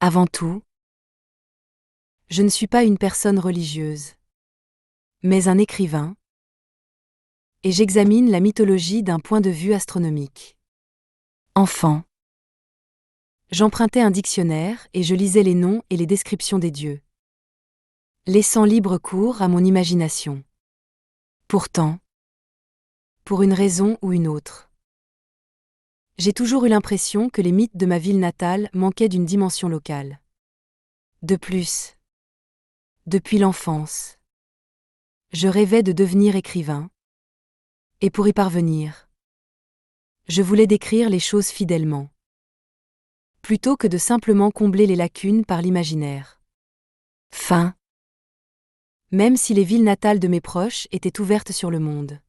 Avant tout, je ne suis pas une personne religieuse, mais un écrivain, et j'examine la mythologie d'un point de vue astronomique. Enfant, j'empruntais un dictionnaire et je lisais les noms et les descriptions des dieux, laissant libre cours à mon imagination. Pourtant, pour une raison ou une autre, j'ai toujours eu l'impression que les mythes de ma ville natale manquaient d'une dimension locale. De plus, depuis l'enfance, je rêvais de devenir écrivain, et pour y parvenir, je voulais décrire les choses fidèlement, plutôt que de simplement combler les lacunes par l'imaginaire. Fin. Même si les villes natales de mes proches étaient ouvertes sur le monde,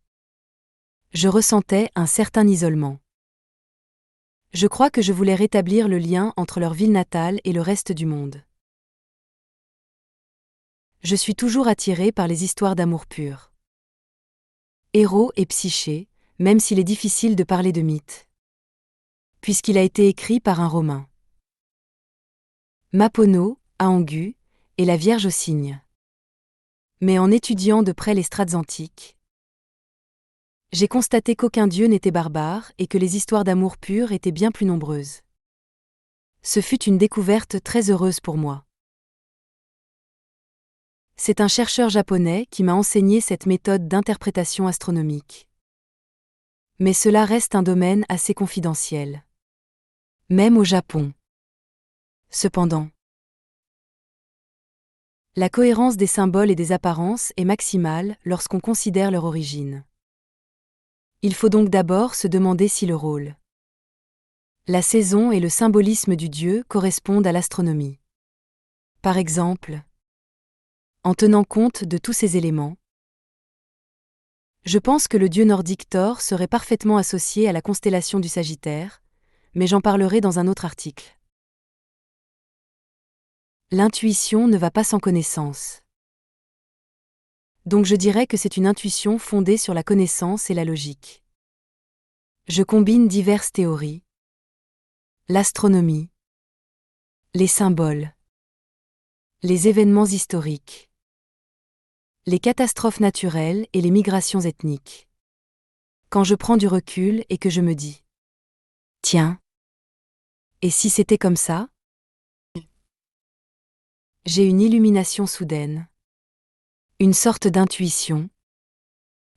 je ressentais un certain isolement. Je crois que je voulais rétablir le lien entre leur ville natale et le reste du monde. Je suis toujours attirée par les histoires d'amour pur. Héros et Psyché, même s'il est difficile de parler de mythe, puisqu'il a été écrit par un Romain. Mapono, Aengus, et la Vierge aux cygnes. Mais en étudiant de près les strates antiques, j'ai constaté qu'aucun dieu n'était barbare et que les histoires d'amour pur étaient bien plus nombreuses. Ce fut une découverte très heureuse pour moi. C'est un chercheur japonais qui m'a enseigné cette méthode d'interprétation astronomique. Mais cela reste un domaine assez confidentiel. Même au Japon. Cependant, la cohérence des symboles et des apparences est maximale lorsqu'on considère leur origine. Il faut donc d'abord se demander si le rôle, la saison et le symbolisme du dieu correspondent à l'astronomie. Par exemple, en tenant compte de tous ces éléments, je pense que le dieu nordique Thor serait parfaitement associé à la constellation du Sagittaire, mais j'en parlerai dans un autre article. L'intuition ne va pas sans connaissance. Donc je dirais que c'est une intuition fondée sur la connaissance et la logique. Je combine diverses théories, l'astronomie, les symboles, les événements historiques, les catastrophes naturelles et les migrations ethniques. Quand je prends du recul et que je me dis « Tiens, et si c'était comme ça ?» J'ai une illumination soudaine, une sorte d'intuition,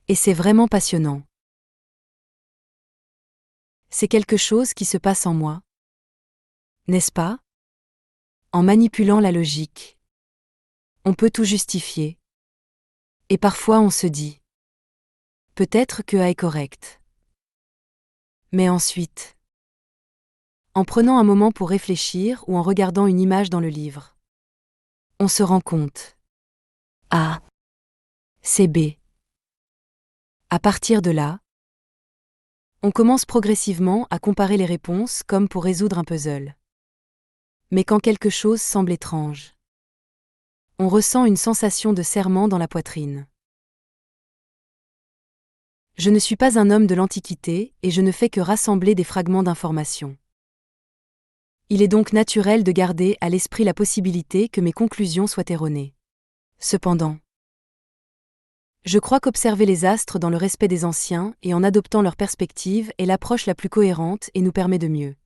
et c'est vraiment passionnant. C'est quelque chose qui se passe en moi, n'est-ce pas? En manipulant la logique, on peut tout justifier. Et parfois on se dit « Peut-être que A est correct. » Mais ensuite, en prenant un moment pour réfléchir ou en regardant une image dans le livre, on se rend compte. A, c'est B. À partir de là, on commence progressivement à comparer les réponses comme pour résoudre un puzzle. Mais quand quelque chose semble étrange, on ressent une sensation de serrement dans la poitrine. Je ne suis pas un homme de l'Antiquité et je ne fais que rassembler des fragments d'informations. Il est donc naturel de garder à l'esprit la possibilité que mes conclusions soient erronées. Cependant, je crois qu'observer les astres dans le respect des anciens et en adoptant leur perspective est l'approche la plus cohérente et nous permet de mieux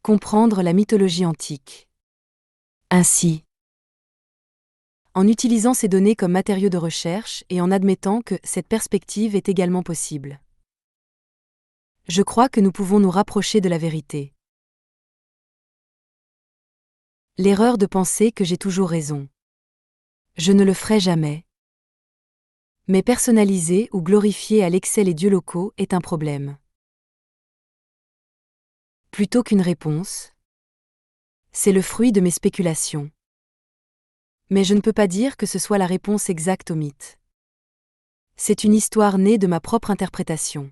comprendre la mythologie antique. Ainsi, en utilisant ces données comme matériaux de recherche et en admettant que cette perspective est également possible, je crois que nous pouvons nous rapprocher de la vérité. L'erreur de penser que j'ai toujours raison. Je ne le ferai jamais. Mais personnaliser ou glorifier à l'excès les dieux locaux est un problème. Plutôt qu'une réponse, c'est le fruit de mes spéculations. Mais je ne peux pas dire que ce soit la réponse exacte au mythe. C'est une histoire née de ma propre interprétation.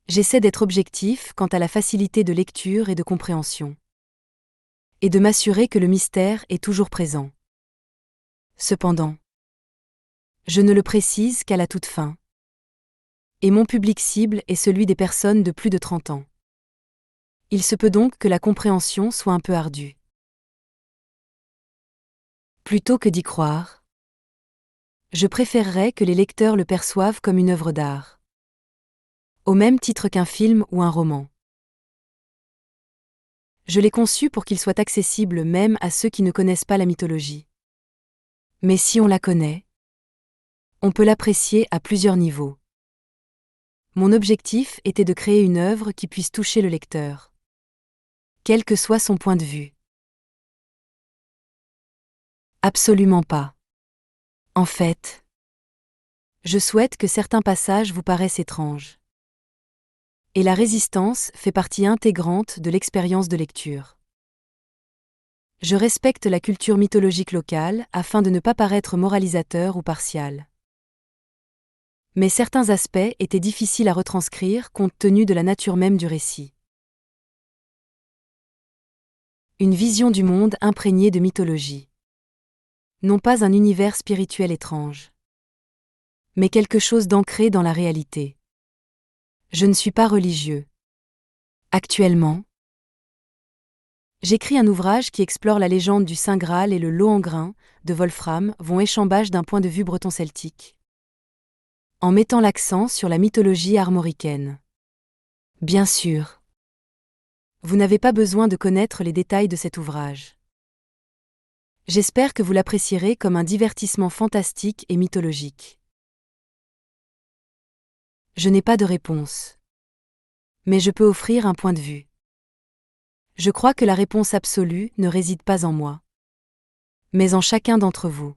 J'essaie d'être objectif quant à la facilité de lecture et de compréhension. Et de m'assurer que le mystère est toujours présent. Cependant, je ne le précise qu'à la toute fin. Et mon public cible est celui des personnes de plus de 30 ans. Il se peut donc que la compréhension soit un peu ardue. Plutôt que d'y croire, je préférerais que les lecteurs le perçoivent comme une œuvre d'art, au même titre qu'un film ou un roman. Je l'ai conçu pour qu'il soit accessible même à ceux qui ne connaissent pas la mythologie. Mais si on la connaît, on peut l'apprécier à plusieurs niveaux. Mon objectif était de créer une œuvre qui puisse toucher le lecteur, quel que soit son point de vue. Absolument pas. En fait, je souhaite que certains passages vous paraissent étranges. Et la résistance fait partie intégrante de l'expérience de lecture. Je respecte la culture mythologique locale afin de ne pas paraître moralisateur ou partial. Mais certains aspects étaient difficiles à retranscrire compte tenu de la nature même du récit. Une vision du monde imprégnée de mythologie. Non pas un univers spirituel étrange, mais quelque chose d'ancré dans la réalité. Je ne suis pas religieux. Actuellement, j'écris un ouvrage qui explore la légende du Saint Graal et le Lohengrin, de Wolfram von Eschenbach d'un point de vue breton-celtique, en mettant l'accent sur la mythologie armoricaine. Bien sûr, vous n'avez pas besoin de connaître les détails de cet ouvrage. J'espère que vous l'apprécierez comme un divertissement fantastique et mythologique. Je n'ai pas de réponse, mais je peux offrir un point de vue. Je crois que la réponse absolue ne réside pas en moi, mais en chacun d'entre vous.